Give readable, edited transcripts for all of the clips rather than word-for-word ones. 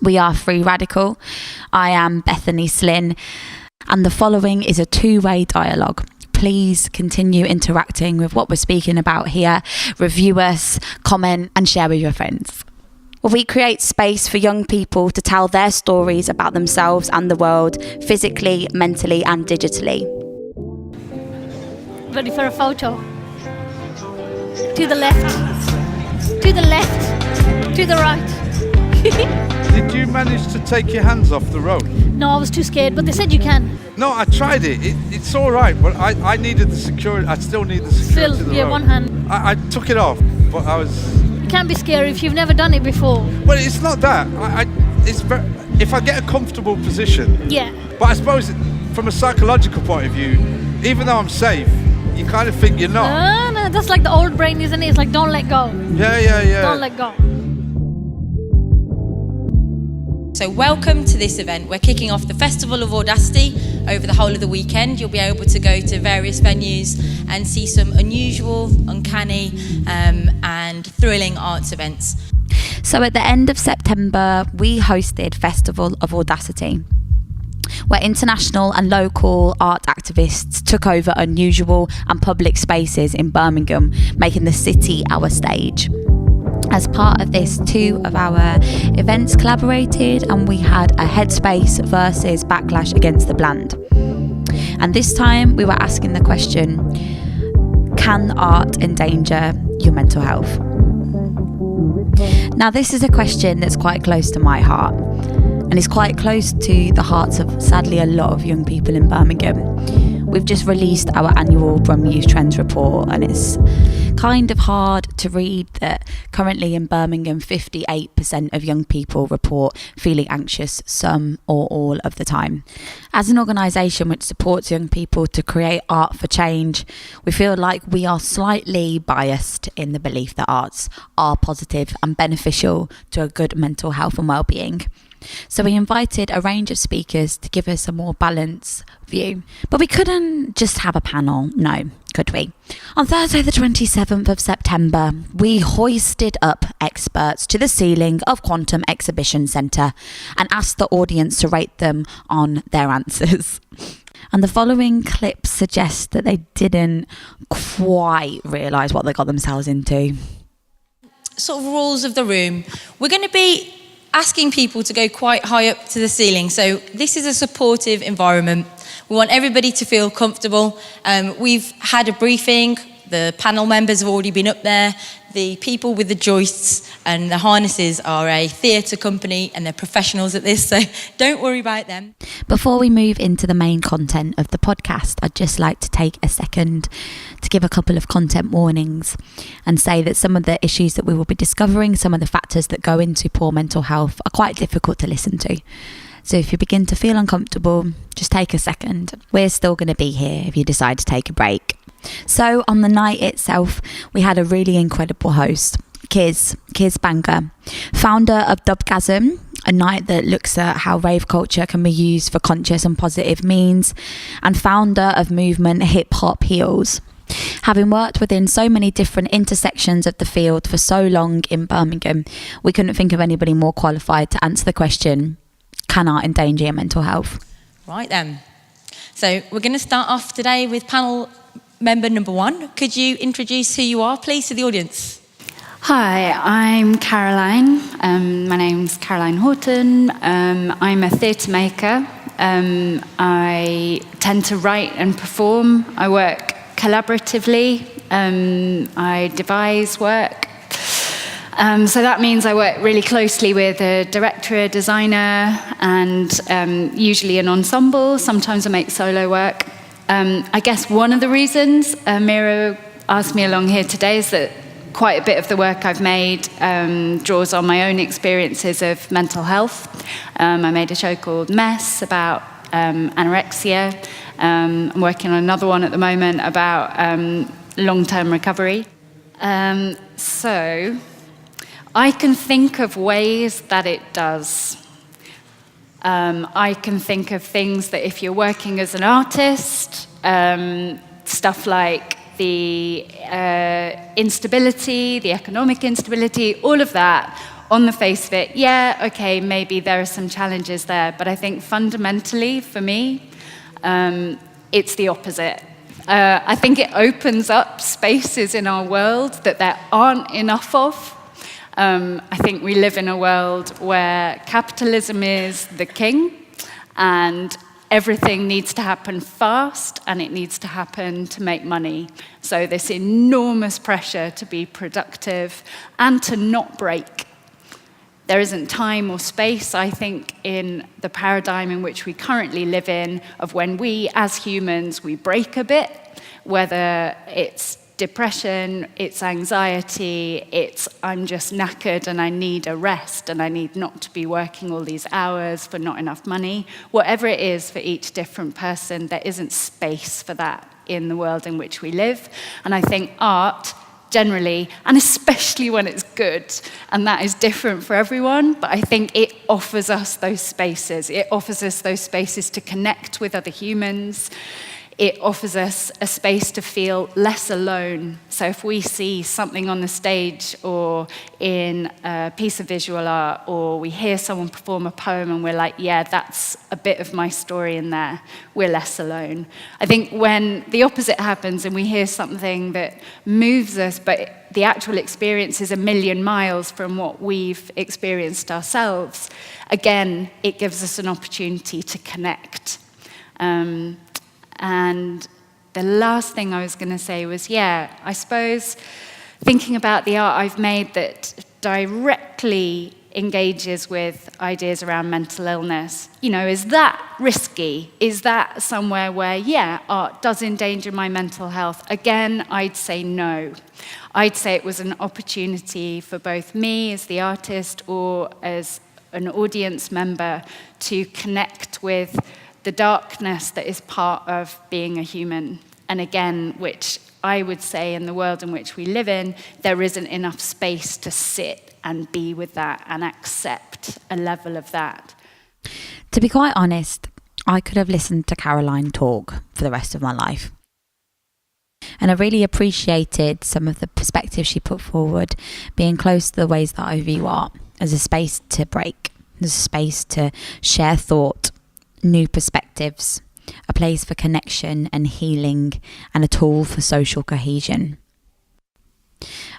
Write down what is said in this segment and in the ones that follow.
We are Free Radical. I am Bethany Slinn, and the following is a two-way dialogue. Please continue interacting with what we're speaking about here. Review us, comment, and share with your friends. We create space for young people to tell their stories about themselves and the world, physically, mentally, and digitally. Ready for a photo? To the left, to the left, to the right. Did you manage to take your hands off the road? No, I was too scared, but they said you can. No, I tried it. It's all right, but I needed the security. I still need the security. Still, of the yeah, road. one hand. I took it off, but I was. It can be scary if you've never done it before. Well, it's not that. It's very, if I get a comfortable position. Yeah. But I suppose from a psychological point of view, even though I'm safe, you kind of think you're not. No, that's like the old brain, isn't it? It's like, don't let go. Yeah. Don't let go. So welcome to this event. We're kicking off the Festival of Audacity over the whole of the weekend. You'll be able to go to various venues and see some unusual, uncanny and thrilling arts events. So at the end of September, we hosted Festival of Audacity, where international and local art activists took over unusual and public spaces in Birmingham, making the city our stage. As part of this, two of our events collaborated, and we had a Headspace versus Backlash Against The Bland. And this time we were asking the question, can art endanger your mental health? Now, this is a question that's quite close to my heart, and is quite close to the hearts of, sadly, a lot of young people in Birmingham. We've just released our annual Brum Youth Trends report, and it's kind of hard to read that currently in Birmingham 58% of young people report feeling anxious some or all of the time. As an organisation which supports young people to create art for change, we feel like we are slightly biased in the belief that arts are positive and beneficial to a good mental health and well-being. So we invited a range of speakers to give us a more balanced view. But we couldn't just have a panel, no, could we? On Thursday the 27th of September, we hoisted up experts to the ceiling of Quantum Exhibition Centre and asked the audience to rate them on their answers. And the following clip suggests that they didn't quite realise what they got themselves into. Sort of rules of the room. We're going to be asking people to go quite high up to the ceiling. So this is a supportive environment. We want everybody to feel comfortable. We've had a briefing. The panel members have already been up there. The people with the joists and the harnesses are a theatre company, and they're professionals at this, so don't worry about them. Before we move into the main content of the podcast, I'd just like to take a second to give a couple of content warnings and say that some of the issues that we will be discovering, some of the factors that go into poor mental health, are quite difficult to listen to. So if you begin to feel uncomfortable, just take a second. We're still going to be here if you decide to take a break. So on the night itself, we had a really incredible host, Kiz Bangerh, founder of Dubgasm, a night that looks at how rave culture can be used for conscious and positive means, and founder of movement Hip Hop Heals. Having worked within so many different intersections of the field for so long in Birmingham, we couldn't think of anybody more qualified to answer the question, can art endanger your mental health? Right then. So we're going to start off today with panel member number one. Could you introduce who you are, please, to the audience? Hi, I'm Caroline. My name's Caroline Horton. I'm a theatre maker. I tend to write and perform. I work collaboratively. I devise work. So that means I work really closely with a director, a designer, and usually an ensemble. Sometimes I make solo work. I guess one of the reasons Mira asked me along here today is that quite a bit of the work I've made draws on my own experiences of mental health. I made a show called Mess about anorexia. I'm working on another one at the moment about long-term recovery. So I can think of ways that it does. I can think of things that if you're working as an artist, stuff like the instability, the economic instability, all of that on the face of it, yeah, okay, maybe there are some challenges there, but I think fundamentally, for me, it's the opposite. I think it opens up spaces in our world that there aren't enough of. I think we live in a world where capitalism is the king, and everything needs to happen fast, and it needs to happen to make money. So this enormous pressure to be productive and to not break. There isn't time or space, I think, in the paradigm in which we currently live in, of when we, as humans, we break a bit, whether it's depression, it's anxiety, it's I'm just knackered and I need a rest and I need not to be working all these hours for not enough money. Whatever it is for each different person, there isn't space for that in the world in which we live. And I think art, generally, and especially when it's good, and that is different for everyone, but I think it offers us those spaces. It offers us those spaces to connect with other humans. It offers us a space to feel less alone. So if we see something on the stage or in a piece of visual art, or we hear someone perform a poem and we're like, yeah, that's a bit of my story in there, we're less alone. I think when the opposite happens and we hear something that moves us, but the actual experience is a million miles from what we've experienced ourselves, again, it gives us an opportunity to connect. And the last thing I was going to say was, I suppose thinking about the art I've made that directly engages with ideas around mental illness, is that risky? Is that somewhere where, art does endanger my mental health? Again, I'd say no. I'd say it was an opportunity for both me as the artist or as an audience member to connect with the darkness that is part of being a human. And again, which I would say in the world in which we live in, there isn't enough space to sit and be with that and accept a level of that. To be quite honest, I could have listened to Caroline talk for the rest of my life. And I really appreciated some of the perspectives she put forward, being close to the ways that I view art as a space to break, as a space to share thought, new perspectives, a place for connection and healing, and a tool for social cohesion.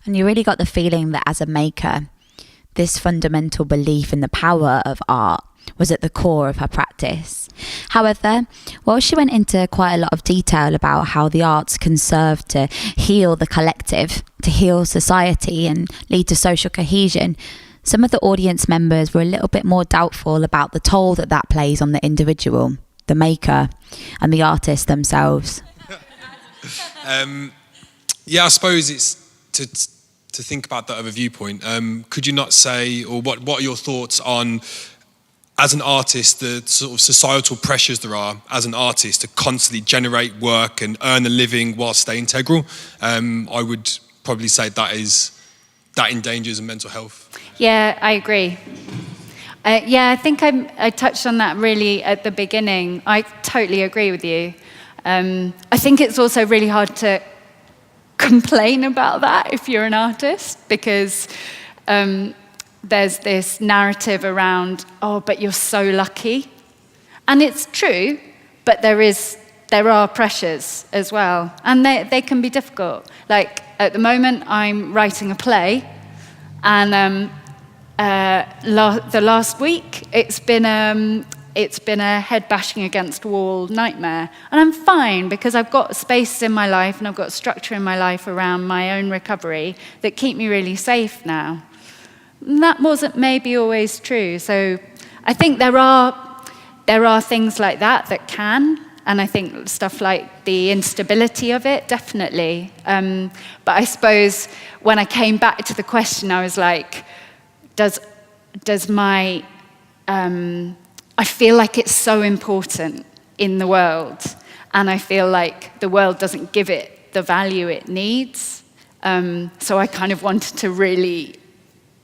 And you really got the feeling that as a maker, this fundamental belief in the power of art was at the core of her practice. However, while she went into quite a lot of detail about how the arts can serve to heal the collective, to heal society and lead to social cohesion, some of the audience members were a little bit more doubtful about the toll that that plays on the individual, the maker, and the artist themselves. I suppose it's to think about that other viewpoint. Could you not say, or what are your thoughts on, as an artist, the sort of societal pressures there are as an artist to constantly generate work and earn a living while staying integral? I would probably say that endangers mental health. Yeah, I agree. I think I touched on that really at the beginning. I totally agree with you. I think it's also really hard to complain about that if you're an artist, because there's this narrative around, but you're so lucky. And it's true, but there are pressures as well, and they can be difficult. Like at the moment, I'm writing a play, and the last week it's been a head bashing against wall nightmare, and I'm fine because I've got space in my life and I've got structure in my life around my own recovery that keep me really safe now. And that wasn't maybe always true. So I think there are things like that can. And I think stuff like the instability of it, definitely. But I suppose when I came back to the question, I was like, does my... I feel like it's so important in the world, and I feel like the world doesn't give it the value it needs. So I kind of wanted to really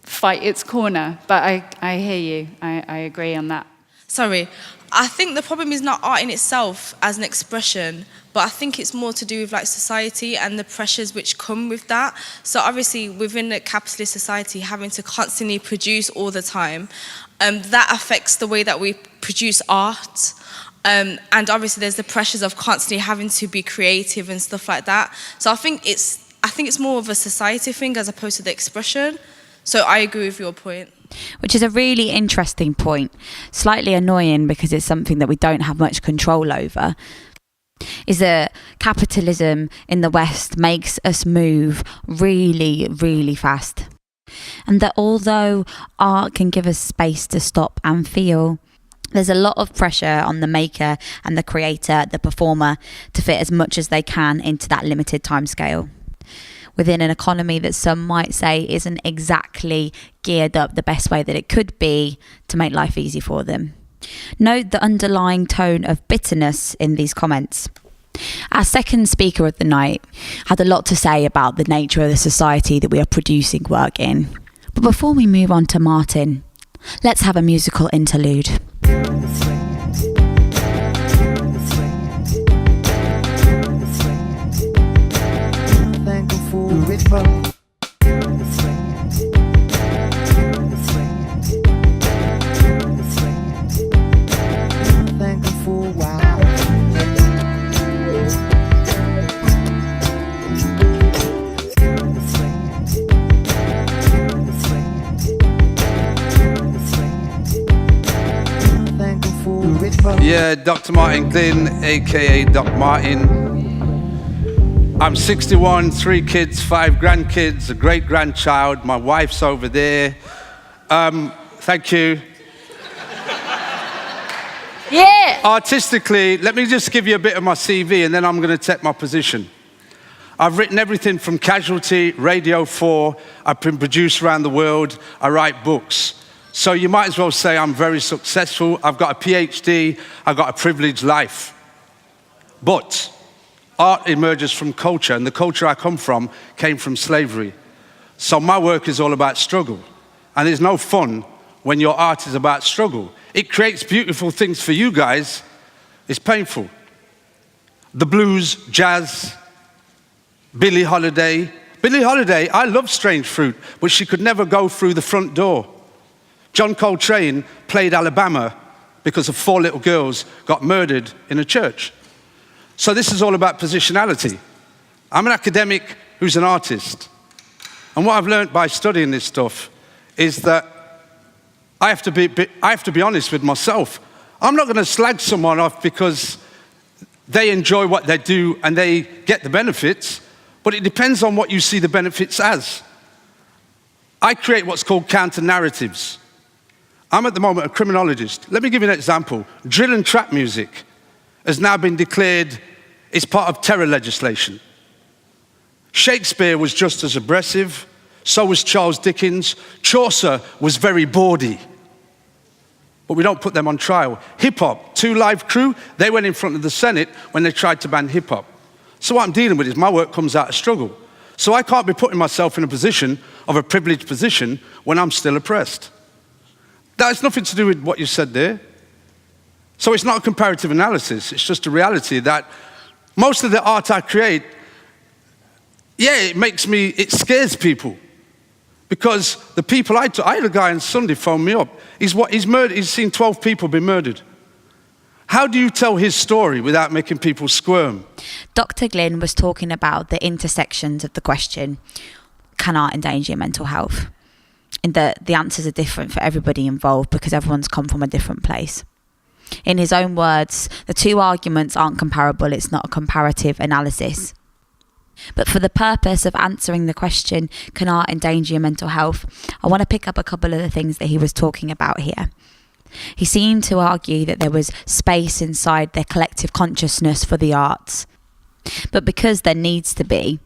fight its corner. But I hear you. I agree on that. Sorry. I think the problem is not art in itself as an expression, but I think it's more to do with like society and the pressures which come with that. So obviously within a capitalist society, having to constantly produce all the time, that affects the way that we produce art. And obviously there's the pressures of constantly having to be creative and stuff like that. So I think it's more of a society thing as opposed to the expression. So I agree with your point. Which is a really interesting point. Slightly annoying because it's something that we don't have much control over. Is that capitalism in the West makes us move really, really fast. And that although art can give us space to stop and feel, there's a lot of pressure on the maker and the creator, the performer, to fit as much as they can into that limited timescale. Within an economy that some might say isn't exactly geared up the best way that it could be to make life easy for them. Note the underlying tone of bitterness in these comments. Our second speaker of the night had a lot to say about the nature of the society that we are producing work in. But before we move on to Martin, let's have a musical interlude. Yeah, Dr. Martin Glynn, aka Doc Martin. I'm 61, 3 kids, 5 grandkids, a great-grandchild. My wife's over there. Thank you. Yeah. Artistically, let me just give you a bit of my CV and then I'm going to take my position. I've written everything from Casualty, Radio 4, I've been produced around the world, I write books. So you might as well say I'm very successful, I've got a PhD, I've got a privileged life. But art emerges from culture, and the culture I come from came from slavery. So my work is all about struggle. And there's no fun when your art is about struggle. It creates beautiful things for you guys, it's painful. The blues, jazz, Billie Holiday. Billie Holiday, I love Strange Fruit, but she could never go through the front door. John Coltrane played Alabama because of 4 little girls got murdered in a church. So this is all about positionality. I'm an academic who's an artist. And what I've learned by studying this stuff is that I have to be honest with myself. I'm not going to slag someone off because they enjoy what they do and they get the benefits, but it depends on what you see the benefits as. I create what's called counter-narratives. I'm at the moment a criminologist. Let me give you an example. Drill and trap music has now been declared as part of terror legislation. Shakespeare was just as aggressive, so was Charles Dickens. Chaucer was very bawdy, but we don't put them on trial. Hip-hop, 2 Live Crew, they went in front of the Senate when they tried to ban hip-hop. So what I'm dealing with is my work comes out of struggle. So I can't be putting myself in a position of a privileged position when I'm still oppressed. That has nothing to do with what you said there. So it's not a comparative analysis, it's just a reality that most of the art I create, it scares people. Because the people I had a guy on Sunday phone me up, he's seen 12 people be murdered. How do you tell his story without making people squirm? Dr. Glynn was talking about the intersections of the question, can art endanger mental health? And that the answers are different for everybody involved because everyone's come from a different place. In his own words, the 2 arguments aren't comparable, it's not a comparative analysis. But for the purpose of answering the question, can art endanger your mental health, I want to pick up a couple of the things that he was talking about here. He seemed to argue that there was space inside their collective consciousness for the arts. But because there needs to be,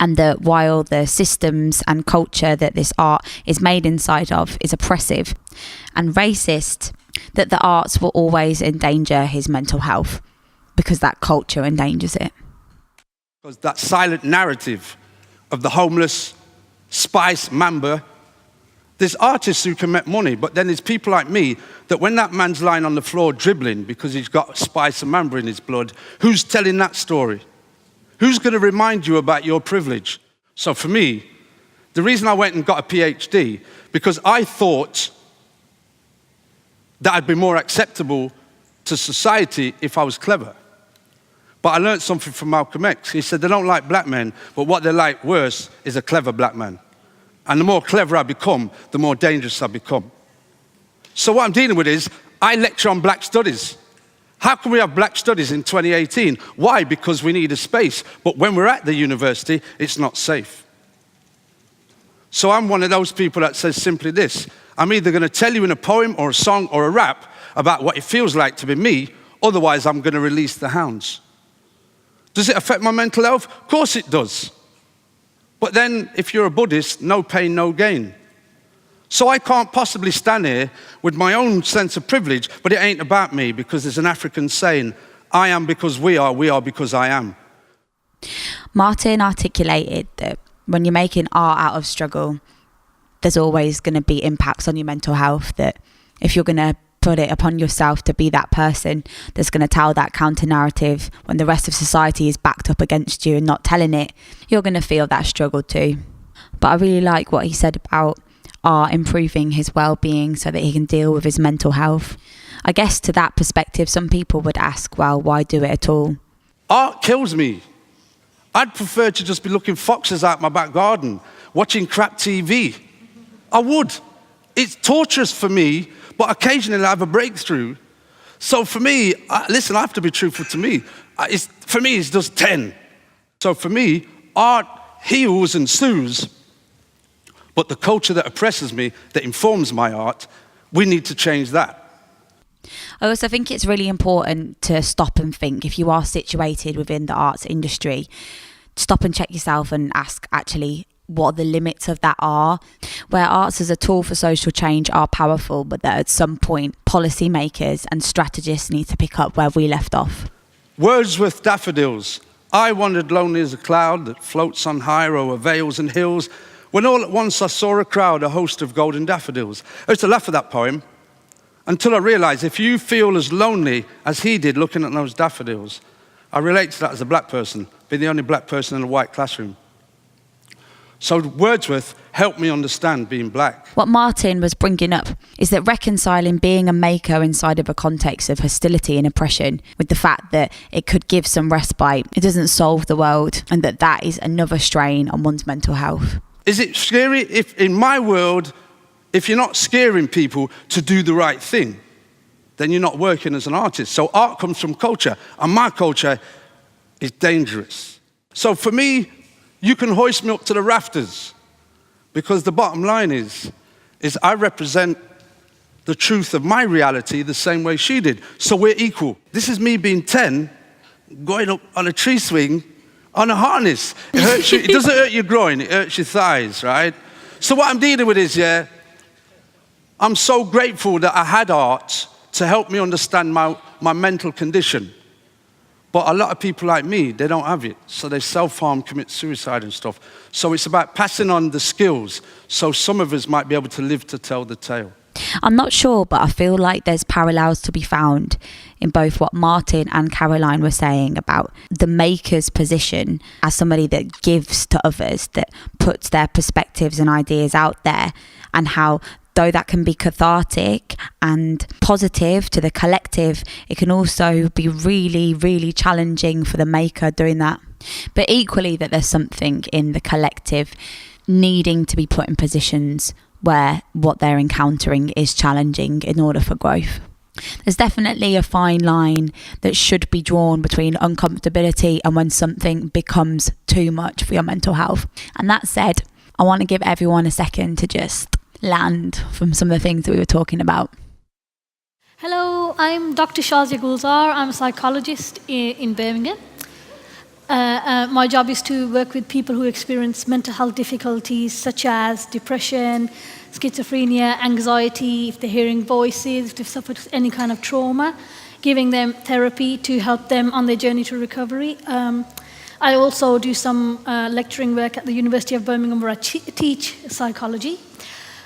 and that while the systems and culture that this art is made inside of is oppressive and racist, that the arts will always endanger his mental health because that culture endangers it. Because that silent narrative of the homeless, Spice Mamba, There's artists who can make money, but then there's people like me that when that man's lying on the floor dribbling because he's got spice and mamba in his blood, who's telling that story? Who's going to remind you about your privilege? So for me, the reason I went and got a PhD, because I thought that I'd be more acceptable to society if I was clever. But I learned something from Malcolm X. He said they don't like black men, but what they like worse is a clever black man. And the more clever I become, the more dangerous I become. So what I'm dealing with is, I lecture on black studies. How can we have black studies in 2018? Why? Because we need a space. But when we're at the university, it's not safe. So I'm one of those people that says simply this: I'm either going to tell you in a poem or a song or a rap about what it feels like to be me, otherwise I'm going to release the hounds. Does it affect my mental health? Of course it does. But then, if you're a Buddhist, no pain, no gain. So I can't possibly stand here with my own sense of privilege, but it ain't about me, because there's an African saying, I am because we are because I am. Martin articulated that when you're making art out of struggle, there's always going to be impacts on your mental health, that if you're going to put it upon yourself to be that person that's going to tell that counter narrative when the rest of society is backed up against you and not telling it, you're going to feel that struggle too. But I really like what he said about art improving his well-being so that he can deal with his mental health. I guess to that perspective, some people would ask, well, why do it at all? Art kills me. I'd prefer to just be looking foxes out my back garden, watching crap TV. I would. It's torturous for me, but occasionally I have a breakthrough. So for me, listen, I have to be truthful to me. For me, it's just 10. So for me, art heals and soothes, but the culture that oppresses me, that informs my art, we need to change that. I also think it's really important to stop and think, if you are situated within the arts industry, stop and check yourself and ask actually what the limits of that are. Where arts as a tool for social change are powerful, but that at some point policymakers and strategists need to pick up where we left off. Wordsworth daffodils. I wandered lonely as a cloud that floats on high over vales and hills, when all at once I saw a crowd, a host of golden daffodils. I used to laugh at that poem until I realised if you feel as lonely as he did looking at those daffodils, I relate to that as a black person, being the only black person in a white classroom. So Wordsworth helped me understand being black. What Martin was bringing up is that reconciling being a maker inside of a context of hostility and oppression with the fact that it could give some respite, it doesn't solve the world, and that is another strain on one's mental health. Is it scary? If in my world, if you're not scaring people to do the right thing, then you're not working as an artist. So art comes from culture, and my culture is dangerous. So for me, you can hoist me up to the rafters, because the bottom line is I represent the truth of my reality the same way she did. So we're equal. This is me being 10, going up on a tree swing on a harness. It hurts you. It doesn't hurt your groin, it hurts your thighs, right? So what I'm dealing with is, I'm so grateful that I had art to help me understand my mental condition. But a lot of people like me, they don't have it. So they self-harm, commit suicide and stuff. So it's about passing on the skills so some of us might be able to live to tell the tale. I'm not sure, but I feel like there's parallels to be found in both what Martin and Caroline were saying about the maker's position as somebody that gives to others, that puts their perspectives and ideas out there, and how though that can be cathartic and positive to the collective, it can also be really, really challenging for the maker doing that. But equally that there's something in the collective needing to be put in positions where what they're encountering is challenging in order for growth. There's definitely a fine line that should be drawn between uncomfortability and when something becomes too much for your mental health. And that said, I want to give everyone a second to just land from some of the things that we were talking about. Hello, I'm Dr. Shazia Gulzar. I'm a psychologist in Birmingham. My job is to work with people who experience mental health difficulties such as depression, schizophrenia, anxiety, if they're hearing voices, if they've suffered any kind of trauma, giving them therapy to help them on their journey to recovery. I also do some lecturing work at the University of Birmingham where I teach psychology.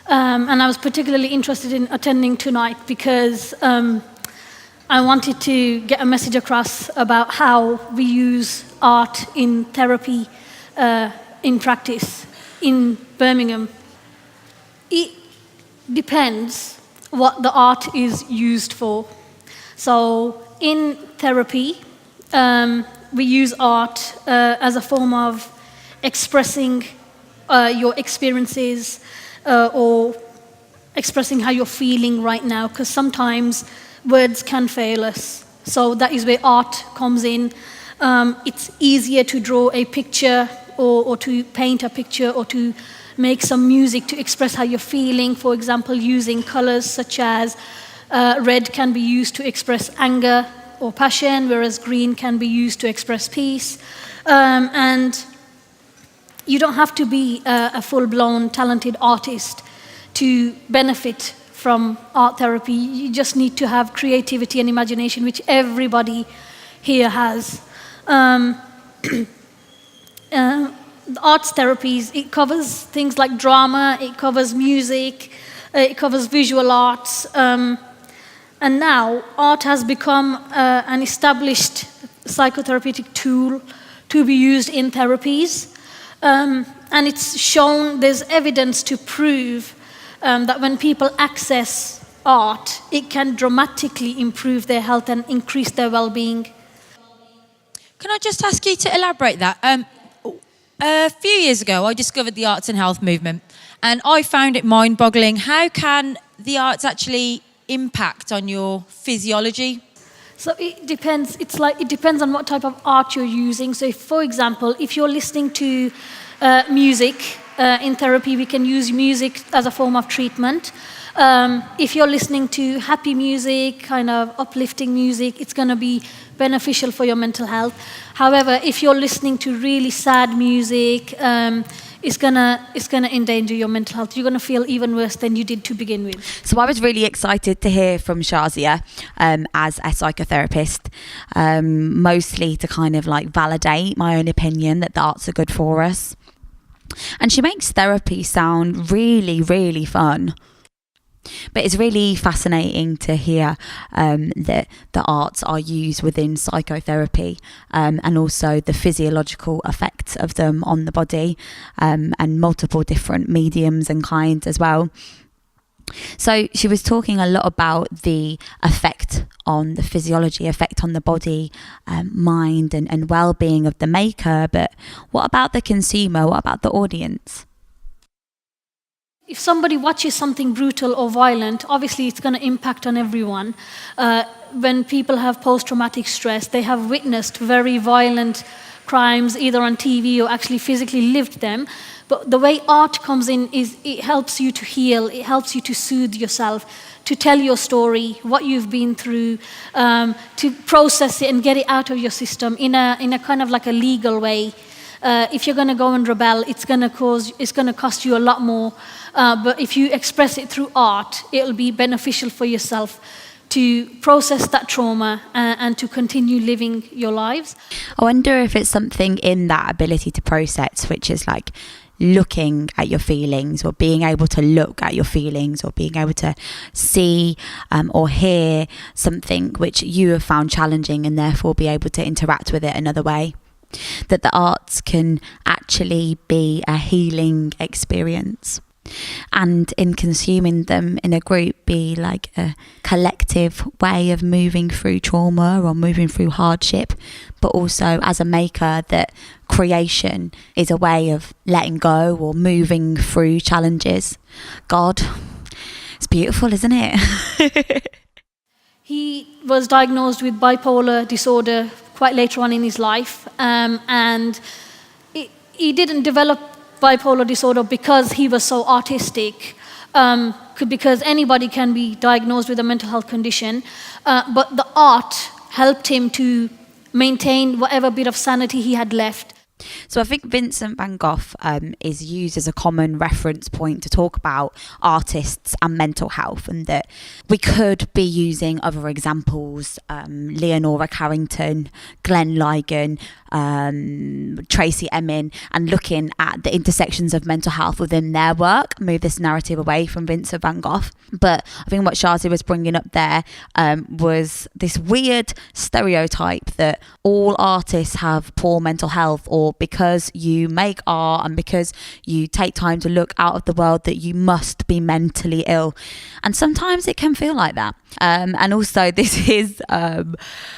And I was particularly interested in attending tonight because I wanted to get a message across about how we use art in therapy, in practice, in Birmingham. It depends what the art is used for. So in therapy, we use art as a form of expressing your experiences or expressing how you're feeling right now, because sometimes words can fail us. So that is where art comes in. It's easier to draw a picture or to paint a picture or to make some music to express how you're feeling. For example, using colors such as red can be used to express anger or passion, whereas green can be used to express peace. And you don't have to be a full-blown talented artist to benefit from art therapy. You just need to have creativity and imagination, which everybody here has. Arts therapies, it covers things like drama, it covers music, it covers visual arts, and now art has become an established psychotherapeutic tool to be used in therapies, and it's shown, there's evidence to prove that when people access art, it can dramatically improve their health and increase their well-being. Can I just ask you to elaborate that? A few years ago, I discovered the arts and health movement, and I found it mind-boggling. How can the arts actually impact on your physiology? So it depends. It depends on what type of art you're using. So, for example, if you're listening to music in therapy, we can use music as a form of treatment. If you're listening to happy music, kind of uplifting music, it's going to be beneficial for your mental health. However, if you're listening to really sad music, it's gonna endanger your mental health. You're gonna feel even worse than you did to begin with. So I was really excited to hear from Shazia as a psychotherapist, mostly to kind of like validate my own opinion that the arts are good for us. And she makes therapy sound really, really fun. But it's really fascinating to hear that the arts are used within psychotherapy and also the physiological effects of them on the body and multiple different mediums and kinds as well. So she was talking a lot about the effect on the physiology, effect on the body, mind and well-being of the maker. But what about the consumer? What about the audience? If somebody watches something brutal or violent, obviously it's going to impact on everyone. When people have post-traumatic stress, they have witnessed very violent crimes, either on TV or actually physically lived them. But the way art comes in is it helps you to heal, it helps you to soothe yourself, to tell your story, what you've been through, to process it and get it out of your system in a kind of like a legal way. If you're going to go and rebel, it's going to cost you a lot more. But if you express it through art, it'll be beneficial for yourself to process that trauma and to continue living your lives. I wonder if it's something in that ability to process, which is like looking at your feelings or being able to look at your feelings or being able to see or hear something which you have found challenging and therefore be able to interact with it another way. That the arts can actually be a healing experience, and in consuming them in a group be like a collective way of moving through trauma or moving through hardship, but also as a maker that creation is a way of letting go or moving through challenges. God, it's beautiful, isn't it? He was diagnosed with bipolar disorder quite later on in his life, and he didn't develop bipolar disorder because he was so artistic, because anybody can be diagnosed with a mental health condition, but the art helped him to maintain whatever bit of sanity he had left. So I think Vincent van Gogh is used as a common reference point to talk about artists and mental health, and that we could be using other examples, Leonora Carrington, Glenn Ligon, Tracy Emin, and looking at the intersections of mental health within their work, move this narrative away from Vincent van Gogh. But I think what Shazia was bringing up there was this weird stereotype that all artists have poor mental health, or because you make art and because you take time to look out of the world that you must be mentally ill. And sometimes it can feel like that. And also this is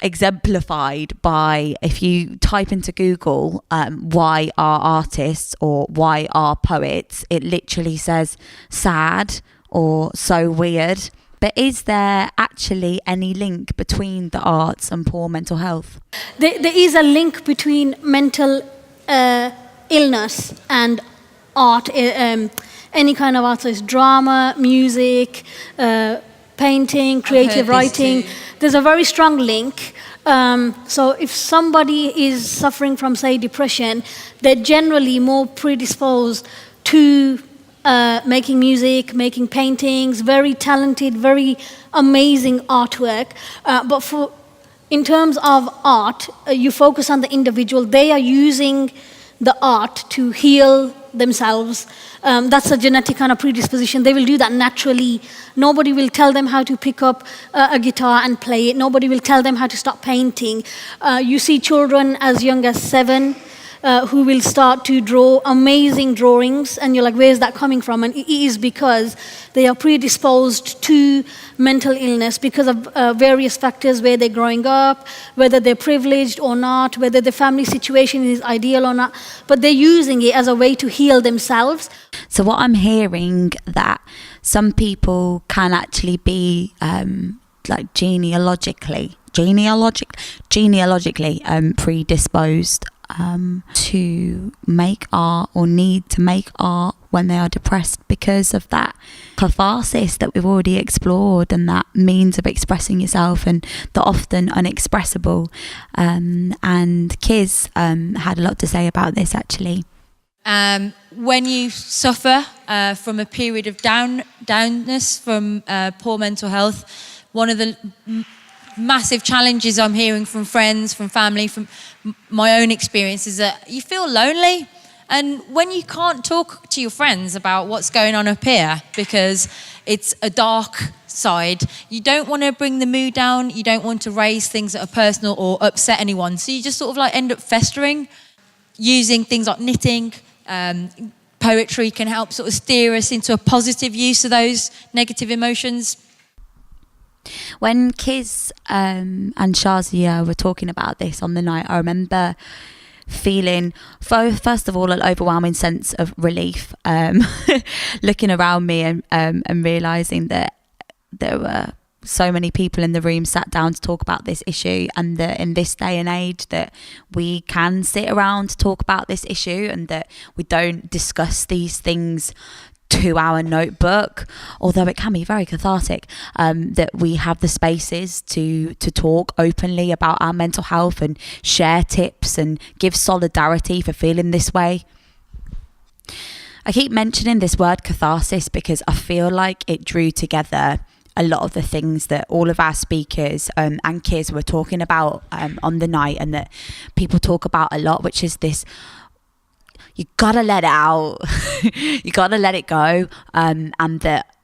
exemplified by, if you type into Google why are artists or why are poets, it literally says sad or so weird. But is there actually any link between the arts and poor mental health? There is a link between mental illness and art. Any kind of art, so it's drama, music, painting, creative writing. There's a very strong link. So if somebody is suffering from, say, depression, they're generally more predisposed to making music, making paintings, very talented, very amazing artwork. But in terms of art, you focus on the individual. They are using the art to heal themselves. That's a genetic kind of predisposition. They will do that naturally. Nobody will tell them how to pick up a guitar and play it. Nobody will tell them how to stop painting. You see children as young as 7 who will start to draw amazing drawings, and you're like, where's that coming from? And it is because they are predisposed to mental illness because of various factors, where they're growing up, whether they're privileged or not, whether the family situation is ideal or not, but they're using it as a way to heal themselves. So what I'm hearing, that some people can actually be like genealogically predisposed to make art or need to make art when they are depressed, because of that catharsis that we've already explored, and that means of expressing yourself, and the often unexpressible. And Kiz had a lot to say about this, actually. When you suffer from a period of downness from poor mental health, one of the massive challenges I'm hearing from friends, from family, from my own experience, is that you feel lonely. And when you can't talk to your friends about what's going on up here because it's a dark side, you don't want to bring the mood down, you don't want to raise things that are personal or upset anyone. So you just sort of like end up festering. Using things like knitting, poetry can help sort of steer us into a positive use of those negative emotions. When Kiz and Shazia were talking about this on the night, I remember feeling, first of all, an overwhelming sense of relief, looking around me and realising that there were so many people in the room sat down to talk about this issue, and that in this day and age that we can sit around to talk about this issue, and that we don't discuss these things to our notebook, although it can be very cathartic, that we have the spaces to talk openly about our mental health and share tips and give solidarity for feeling this way. I keep mentioning this word catharsis because I feel like it drew together a lot of the things that all of our speakers and Kiz were talking about on the night, and that people talk about a lot, which is this: you gotta let it out, you gotta let it go, and that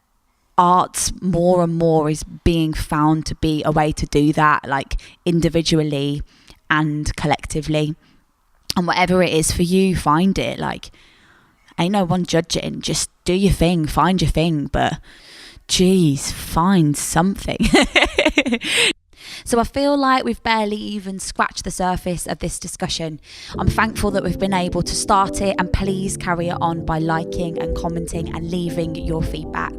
art more and more is being found to be a way to do that, like individually and collectively. And whatever it is for you, find it. Like, ain't no one judging, just do your thing, find your thing, but geez, find something. So I feel like we've barely even scratched the surface of this discussion. I'm thankful that we've been able to start it, and please carry it on by liking and commenting and leaving your feedback.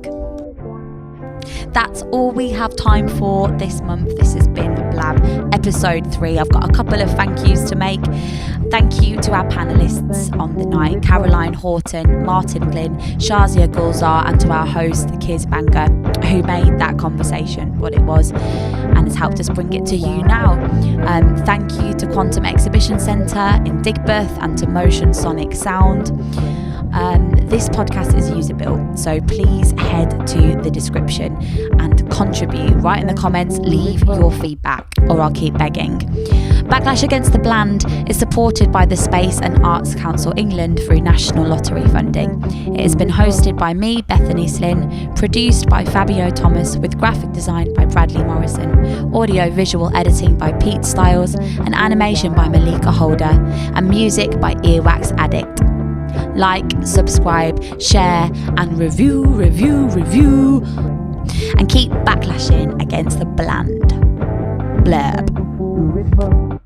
that's all we have time for this month. This has been Blab episode 3. I've got a couple of thank yous to make. Thank you to our panellists on the night, Caroline, Horton, Martin, Glynn, Shazia, Gulzar, and to our host, the kids Bangerh, who made that conversation what it was and has helped us bring it to you now. Thank you to Quantum Exhibition Centre in Digbeth and to Motion Sonic Sound. This podcast is user built, so please head to the description and contribute. Write in the comments, leave your feedback, or I'll keep begging. Backlash Against The Bland is supported by the Space and Arts Council England through National Lottery funding. It has been hosted by me, Bethany Slinn, produced by Fabio Thomas with graphic design by Bradley Morrison, audio-visual editing by Pete Styles, and animation by Malika Holder, and music by Earwax Addict. Like, subscribe, share, and review, and keep backlashing against the bland. Blurb.